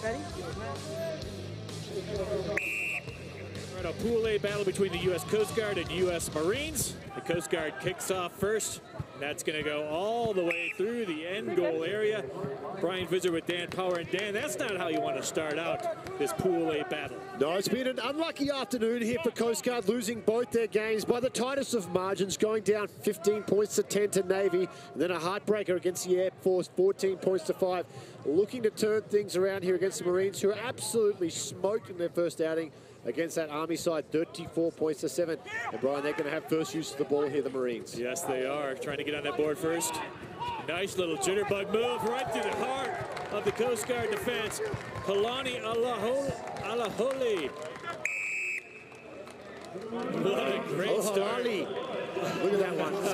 Ready? Right, a Pool A battle between the U.S. Coast Guard and U.S. Marines. The Coast Guard kicks off first. That's going to go all the way through the end goal area. Brian Visser with Dan Power. And Dan, that's not how you want to start out this Pool A battle. No, it's been an unlucky afternoon here for Coast Guard, losing both their games by the tightest of margins, going down 15 points to 10 to Navy, and then a heartbreaker against the Air Force, 14 points to 5. Looking to turn things around here against the Marines, who are absolutely smoked in their first outing against that Army side, 34 points to 7. And Brian, they're going to have first use of the ball here, the Marines. Yes, they are. Trying to get on that board first. Nice little jitterbug move right through the heart of the Coast Guard defense. Kalani Alaholi. What a great start. Look at that one.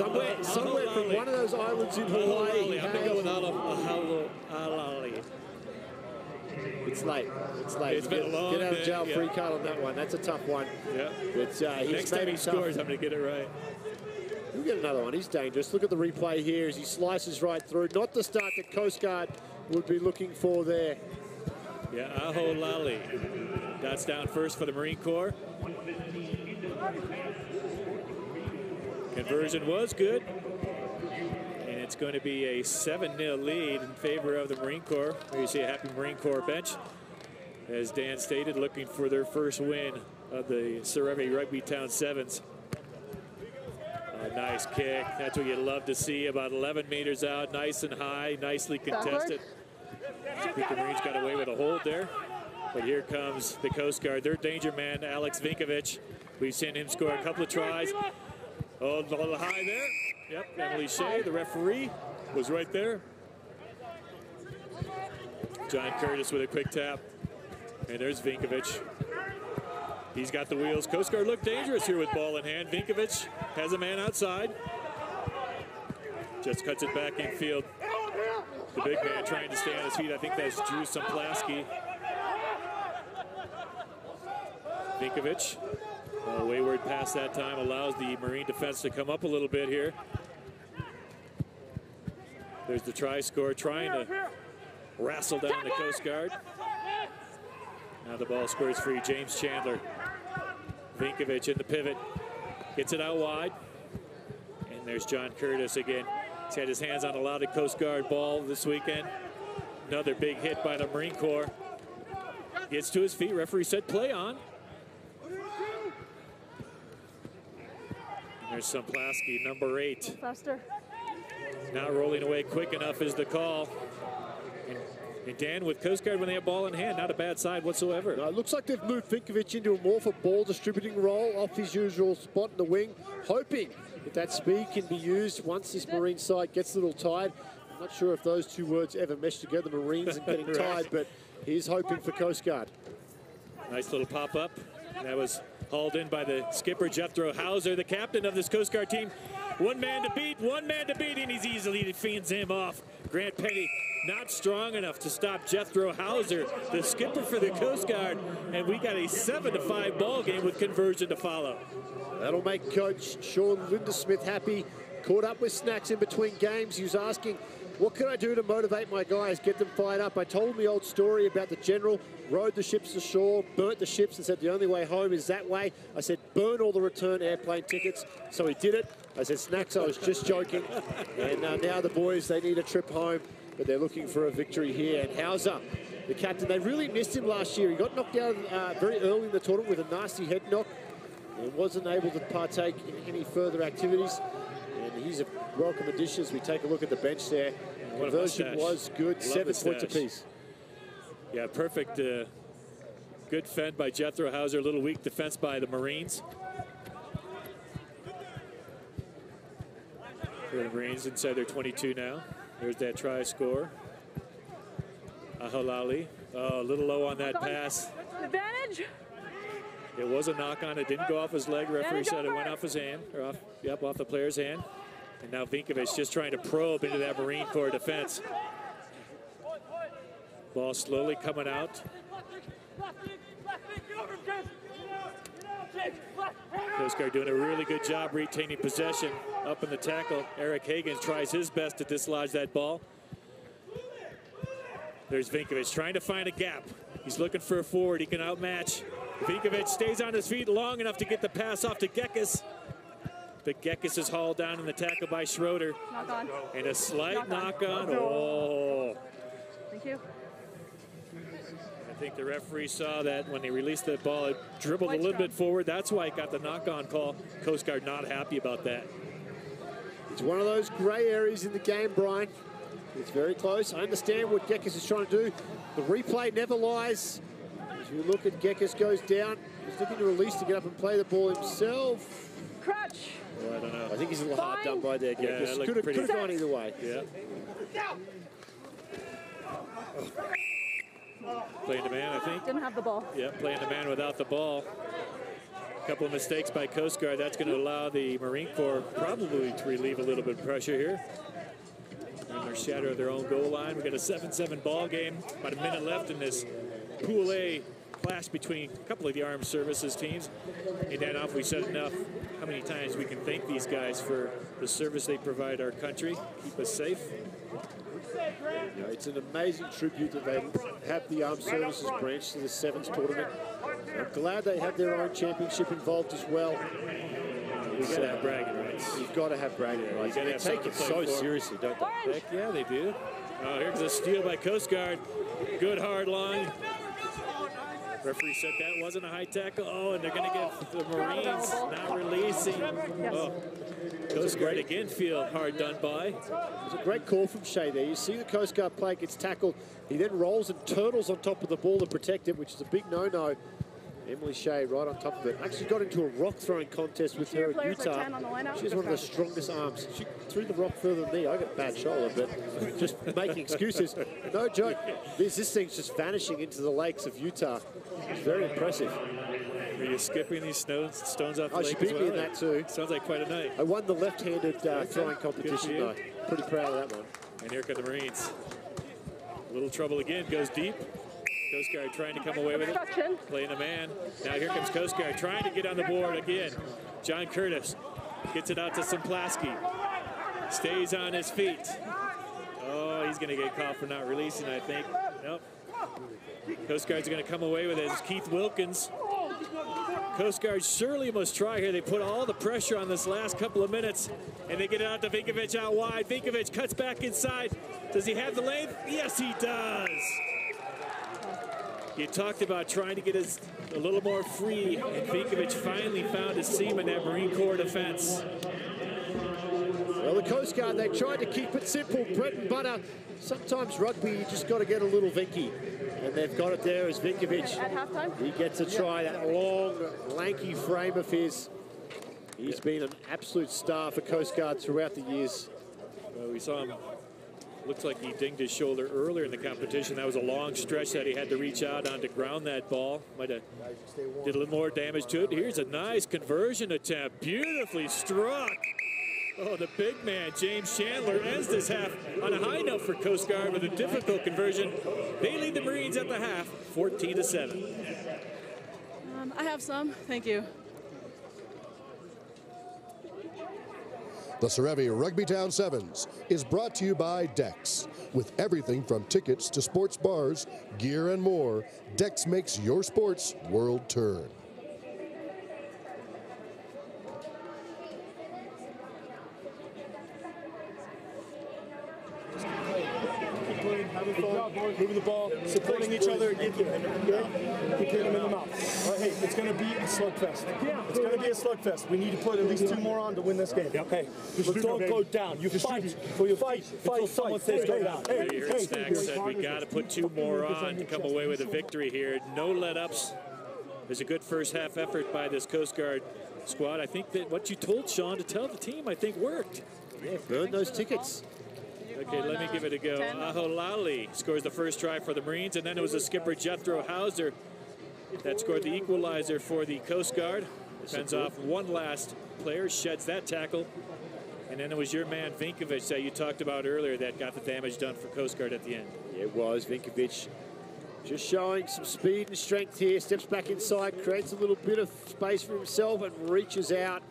Somewhere from one of those islands in Hawaii. I'm going to go with Alaholi. It's late. It's late. It's been a long Get out of day, jail free card on that one. That's a tough one. Yeah. But, next time he scores, I'm going to get it right. We'll get another one. He's dangerous. Look at the replay here as he slices right through. Not the start that Coast Guard would be looking for there. Yeah, Aho Lali. That's down first for the Marine Corps. Conversion was good. And it's going to be a 7-0 lead in favor of the Marine Corps. There you see a happy Marine Corps bench. As Dan stated, looking for their first win of the Serevi Rugby Town Sevens. A nice kick. That's what you love to see. About 11 meters out, nice and high, nicely contested. I think the Marines got away with a hold there. But here comes the Coast Guard. Their danger man, Alex Vinkovic. We've seen him score a couple of tries. Oh, a little high there. Yep, Emily Shea, the referee, was right there. John Curtis with a quick tap. And there's Vinkovic. He's got the wheels. Coast Guard look dangerous here with ball in hand. Vinkovic has a man outside. Just cuts it back in field. The big man trying to stay on his feet. I think that's Drew Somplaski. Vinkovic, a wayward pass that time, allows the Marine defense to come up a little bit here. There's the try score, trying to wrestle down the Coast Guard. Now the ball squares free. James Chandler. Vinkovic in the pivot. Gets it out wide. And there's John Curtis again. He's had his hands on a lot of Coast Guard ball this weekend. Another big hit by the Marine Corps. Gets to his feet. Referee said play on. There's Somplaski, number 8. Faster. Not rolling away quick enough is the call. And Dan, with Coast Guard when they have ball in hand, not a bad side whatsoever. No, it looks like they've moved Vinkovic into a more of a ball distributing role off his usual spot in the wing, hoping that that speed can be used once this Marine side gets a little tired. I'm not sure if those two words ever mesh together, Marines and getting tired, but he's hoping for Coast Guard. Nice little pop-up. That was hauled in by the skipper, Jethro Hauser, the captain of this Coast Guard team. One man to beat, and he's easily feeds him off. Grant Petty not strong enough to stop Jethro Hauser, the skipper for the Coast Guard, and we got a 7-5 ball game with conversion to follow. That'll make Coach Sean Lindersmith happy. Caught up with Snacks in between games. He was asking, what can I do to motivate my guys, get them fired up? I told him the old story about the general, rode the ships to shore, burnt the ships and said the only way home is that way. I said, burn all the return airplane tickets. So he did it. I said, Snacks, I was just joking. And now the boys, they need a trip home, but they're looking for a victory here. And Hauser, the captain, they really missed him last year. He got knocked out very early in the tournament with a nasty head knock and wasn't able to partake in any further activities. And he's a welcome addition as we take a look at the bench there. Conversion was good, 7 points apiece. Yeah, perfect. Good fend by Jethro Hauser, a little weak defense by the Marines. For the Marines inside their 22 now. There's that try score. Ahalali, a little low on that pass. Advantage. It was a knock on. It didn't go off his leg. Referee said it went off his hand, or off the player's hand. And now Vinkovic just trying to probe into that Marine Corps defense. Ball slowly coming out. Coast Guard doing a really good job retaining possession up in the tackle. Eric Hagan tries his best to dislodge that ball. There's Vinkovic trying to find a gap. He's looking for a forward he can outmatch. Vinkovic stays on his feet long enough to get the pass off to Gekas. But Gekas is hauled down in the tackle by Schroeder. Knock on. And a slight knock on. Oh. Thank you. I think the referee saw that when he released the ball, it dribbled a little bit forward. That's why it got the knock-on call. Coast Guard not happy about that. It's one of those gray areas in the game, Brian. It's very close. I understand what Gekas is trying to do. The replay never lies. As you look at Gekas goes down, he's looking to release to get up and play the ball himself. Crutch. Oh, I don't know. I think he's a little hard done by there, Gekas. Yeah, could have gone either way. Yeah. Playing the man, I think. Didn't have the ball. Yeah, playing the man without the ball. A couple of mistakes by Coast Guard. That's going to allow the Marine Corps probably to relieve a little bit of pressure here. And they're shadow of their own goal line. We've got a 7-7 ball game. About a minute left in this Pool A clash between a couple of the armed services teams. And then off, we said enough how many times we can thank these guys for the service they provide our country, keep us safe. You know, it's an amazing tribute that they have the Armed Services branch to the Sevens tournament. I'm glad they have their own championship involved as well. You've got to have bragging rights. You've got to have bragging rights. They take it so seriously, don't they? Heck yeah, they do. Oh, here's a steal by Coast Guard. Good hard line. Referee said that wasn't a high tackle. Oh, and they're going to get the Marines not releasing. Oh, Coast Guard again feel hard done by. It was a great call from Shea there. You see the Coast Guard player gets tackled. He then rolls and turtles on top of the ball to protect it, which is a big no-no. Emily Shea right on top of it. Actually got into a rock throwing contest with her at Utah. She's one of the strongest arms. She threw the rock further than me. I got bad shoulder, but just making excuses. No joke. This thing's just vanishing into the lakes of Utah. It's very impressive. Are you skipping these stones off the lake? She beat me in that too. Sounds like quite a night. I won the left-handed throwing competition though. Pretty proud of that one. And here come the Marines. A little trouble again, goes deep. Coast Guard trying to come away with it. Playing a man. Now here comes Coast Guard trying to get on the board again. John Curtis gets it out to Simplaski. Stays on his feet. Oh, he's going to get caught for not releasing, I think. Nope. Coast Guard's going to come away with it. It's Keith Wilkins. Coast Guard surely must try here. They put all the pressure on this last couple of minutes, and they get it out to Vinkovic out wide. Vinkovic cuts back inside. Does he have the length? Yes, he does. You talked about trying to get us a little more free, and Vinkovic finally found his seam in that Marine Corps defense. Well, the Coast Guard, they tried to keep it simple, bread and butter. Sometimes rugby, you just got to get a little Vinky. And they've got it there as Vinkovic. At halftime? He gets a try, that long, lanky frame of his. He's been an absolute star for Coast Guard throughout the years. Well, we saw him. Looks like he dinged his shoulder earlier in the competition. That was a long stretch that he had to reach out on to ground that ball. Might have did a little more damage to it. Here's a nice conversion attempt. Beautifully struck. Oh, the big man, James Chandler, ends this half on a high note for Coast Guard with a difficult conversion. They lead the Marines at the half, 14-7. I have some. Thank you. The Serevi Rugby Town Sevens is brought to you by Dex. With everything from tickets to sports bars, gear, and more, Dex makes your sports world turn. Having fun, moving the ball, supporting each other, keep hitting them in the mouth. All right, hey, it's going to be a slugfest. It's going to be a slugfest. We need to put at least 2 more on to win this game. Hey, but don't go down. You fight. You fight until someone says go down. You heard Stack said we got to put 2 more on to come away with a victory here. No let-ups. There's a good first half effort by this Coast Guard squad. I think that what you told Sean to tell the team, I think, worked. Yeah, burn those tickets. Okay, let me give it a go. Aholali scores the first try for the Marines, and then it was the skipper Jethro Hauser that scored the equalizer for the Coast Guard. Fends off one last player, sheds that tackle, and then it was your man Vinkovic that you talked about earlier that got the damage done for Coast Guard at the end. Yeah, it was Vinkovic. Just showing some speed and strength here. Steps back inside, creates a little bit of space for himself and reaches out.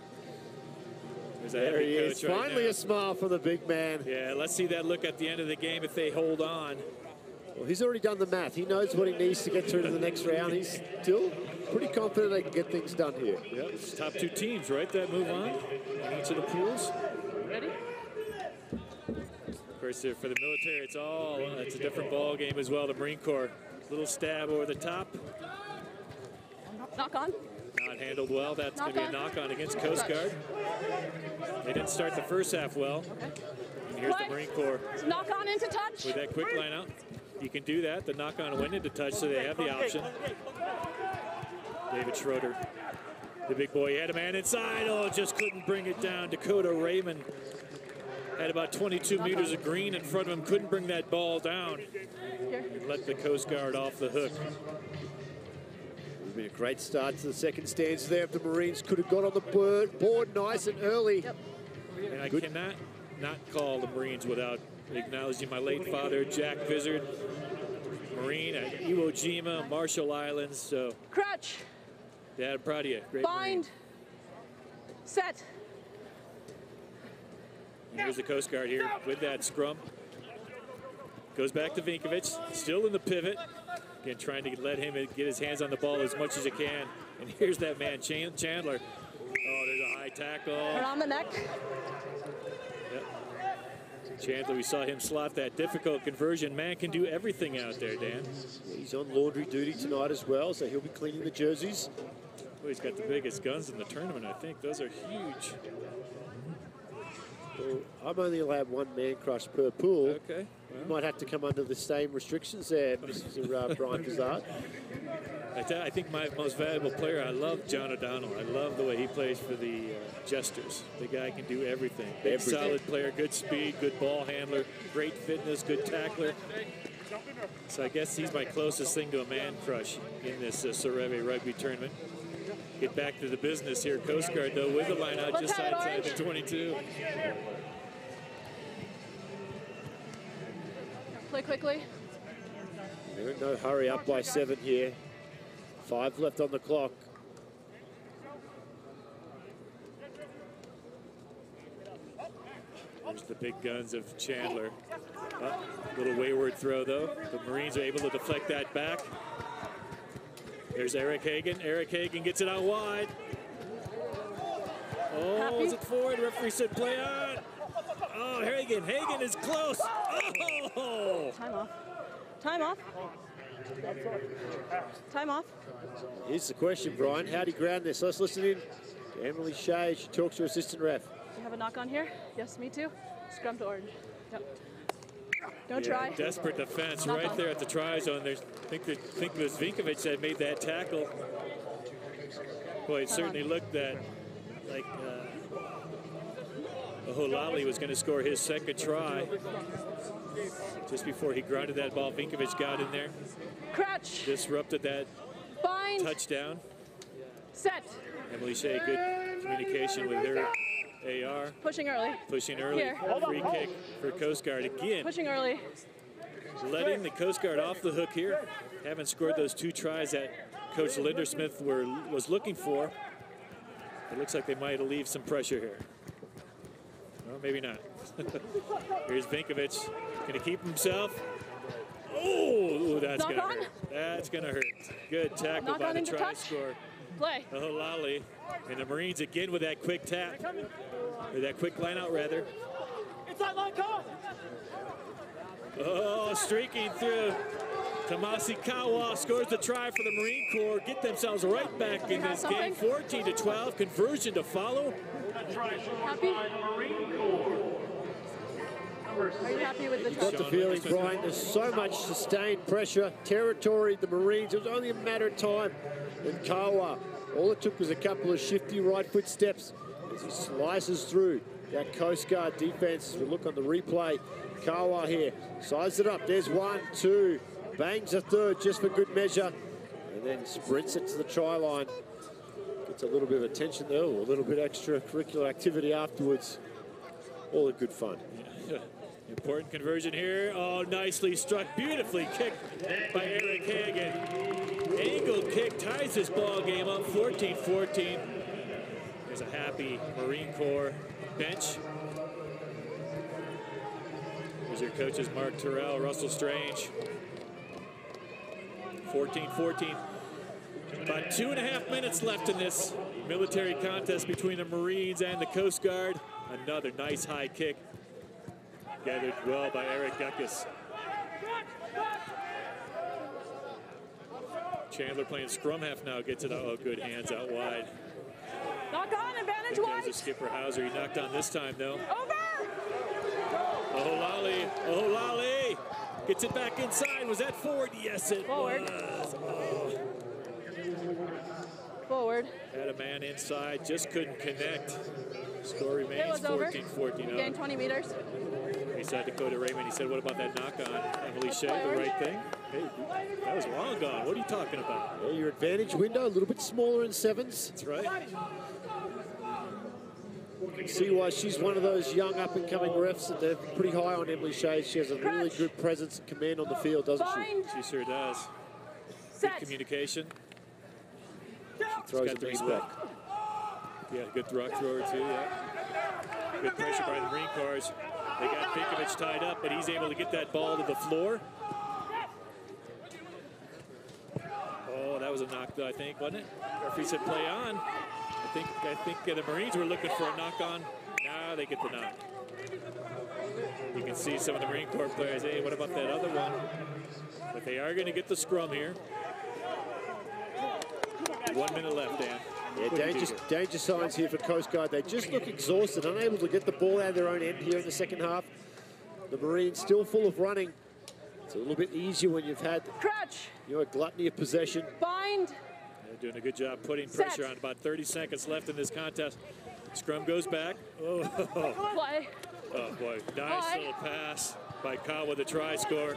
There he is. Finally a smile from the big man. Yeah, let's see that look at the end of the game if they hold on. Well, he's already done the math. He knows what he needs to get through to the next round. He's still pretty confident they can get things done here. Yep, it's top 2 teams, right, that move on in each of the pools. Ready? Of course, for the military, it's a different ball game as well. The Marine Corps, little stab over the top. Knock on. Not handled well. That's going to be a knock on against Coast Guard. They didn't start the first half well. Okay. And here's the Marine Corps Knock on into touch. with that quick line out. You can do that. The knock on went into touch, so they have the option. David Schroeder, the big boy, he had a man inside. Oh, just couldn't bring it down. Dakota Raymond had about 22 meters of green in front of him. Couldn't bring that ball down. And let the Coast Guard off the hook. It's been a great start to the second stanza there. If the Marines could have got on the board nice and early. Yep. And I cannot not call the Marines without acknowledging my late father, Jack Vizard, Marine at Iwo Jima, Marshall Islands. So, Crutch. Dad, I'm proud of you. Great Bind. Marine. Set. And here's the Coast Guard here with that scrum. Goes back to Vinkovic, still in the pivot. Again, trying to let him get his hands on the ball as much as he can. And here's that man, Chandler. Oh, there's a high tackle. Around the neck. Yep. Chandler, we saw him slot that difficult conversion. Man can do everything out there, Dan. He's on laundry duty tonight as well, so he'll be cleaning the jerseys. Well, he's got the biggest guns in the tournament, I think. Those are huge. Well, I'm only allowed 1 man crush per pool. Okay. You might have to come under the same restrictions there, Mr. Brian Pizard. I think my most valuable player, I love John O'Donnell. I love the way he plays for the Jesters. The guy can do everything. Big, solid player, good speed, good ball handler, great fitness, good tackler. So I guess he's my closest thing to a man crush in this Serevi rugby tournament. Get back to the business here. Coast Guard, though, with the line out just outside the 22. Play quickly. They're in no hurry, up by 7 here. 5 left on the clock. There's the big guns of Chandler. Oh, little wayward throw, though. The Marines are able to deflect that back. There's Eric Hagan. Eric Hagan gets it out wide. Oh, is it forward? Referee said play on. Oh, Hagan. Hagan is close. Oh! Time off. Time off. Time off. Here's the question, Brian. How do you ground this? Let's listen in to Emily Shea. She talks to her assistant ref. You have a knock on here? Yes, me too. Scrum to orange. Yep. Don't try. Desperate defense Knock right on. there at the try zone. I think it was Vinkovic that made that tackle. Boy, it certainly looked that like Holali was going to score his second try. Just before he grounded that ball, Vinkovic got in there. Crouch. Disrupted that Bind. touchdown. Set. Emily Shea, good communication with her AR. Pushing early. Pushing early. Here. Free kick for Coast Guard again. Pushing early. Letting the Coast Guard off the hook here. Haven't scored those 2 tries that Coach Lindersmith was looking for. It looks like they might leave some pressure here. Well, maybe not. Here's Vinkovic. Going to keep himself. Oh, that's going to hurt. That's going to hurt. Good tackle by the try scorer. Play. Holali. And the Marines again with that quick tap. Or that quick line out, rather. Inside line, come! Oh, streaking through. Tamasi Kawa scores the try for the Marine Corps. Get themselves right back in this game. 14-12. Conversion to follow. Happy? Are you happy with the Got the feeling, Brian, there's so much sustained pressure, territory, the Marines. It was only a matter of time. And Kawa, all it took was a couple of shifty right foot steps as he slices through that Coast Guard defense. We look on the replay. Kawa here, sizes it up. There's 1, 2, bangs a third just for good measure, and then sprints it to the try line. Gets a little bit of attention there, a little bit extracurricular activity afterwards. All in good fun. Important conversion here. Oh, nicely struck. Beautifully kicked by Eric Hagan. Angle kick ties this ball game up 14-14. There's a happy Marine Corps bench. There's your coaches, Mark Terrell, Russell Strange. 14-14. About 2.5 minutes left in this military contest between the Marines and the Coast Guard. Another nice high kick. Gathered well by Eric Guckus. Chandler playing scrum half now, gets it. Oh, good hands out wide. Knock on, advantage There wide. goes the skipper Hauser. He knocked on this time though. Over. Oholali gets it back inside. Was that forward? Yes, it Forward. was. Oh. Forward. Had a man inside, just couldn't connect. Score It remains was over. 14-14. Gained 20 meters. He said Dakota Raymond, he said, what about that knock on Emily Shea, the right thing? Hey, that was long gone. What are you talking about? Yeah, your advantage window, a little bit smaller in sevens. That's right. You can see why she's one of those young up-and-coming refs that they're pretty high on Emily Shea. She has a really good presence and command on the field, doesn't Bind. She sure does. Set. Good communication. Throws got a the nice rebound. back. Yeah, good rock thrower too, yeah. Good pressure by the Marine Corps. They got Vinkovich tied up, but he's able to get that ball to the floor. Oh, that was a knock, though, I think, wasn't it? Referee said play on. I think the Marines were looking for a knock on. Now they get the knock. You can see some of the Marine Corps players, hey, what about that other one? But they are going to get the scrum here. 1 minute left, Dan. Yeah, danger signs here for Coast Guard. They just look exhausted, unable to get the ball out of their own end here in the second half. The Marines still full of running. It's a little bit easier when you've had Crouch. a gluttony of possession. Bind. They're doing a good job putting pressure on. About 30 seconds left in this contest. Scrum goes back. Oh, Play. oh boy, nice little pass by Kyle with a try score.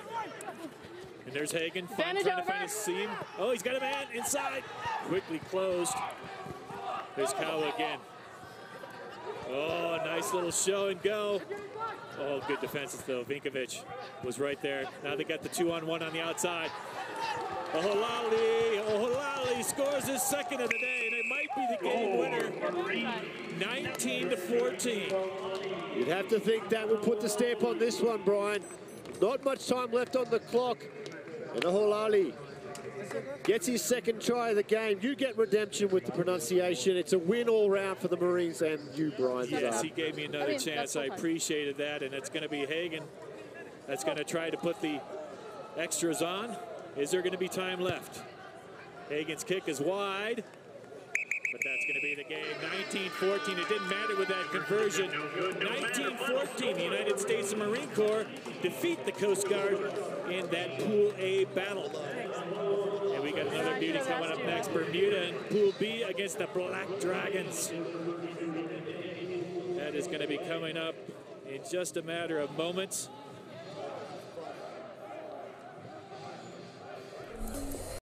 And there's Hagen, trying to find his seam. Oh, he's got a man inside. Quickly closed. There's Kyle again. Oh, nice little show and go. Oh, good defenses though. Vinkovich was right there. Now they got the 2-on-1 on the outside. Oholali scores his second of the day, and it might be the game winner. 19-14. You'd have to think that will put the stamp on this one, Brian. Not much time left on the clock. And Oholali gets his second try of the game. You get redemption with the pronunciation. It's a win all round for the Marines and you, Brian. Yes, he gave me another chance. I appreciated that, and it's going to be Hagen that's going to try to put the extras on. Is there going to be time left? Hagen's kick is wide, but that's going to be the game. 19-14. It didn't matter with that conversion. 19-14. The United States Marine Corps defeat the Coast Guard in that Pool A battle. And we got another beauty coming up next. Bermuda in Pool B against the Black Dragons. That is going to be coming up in just a matter of moments.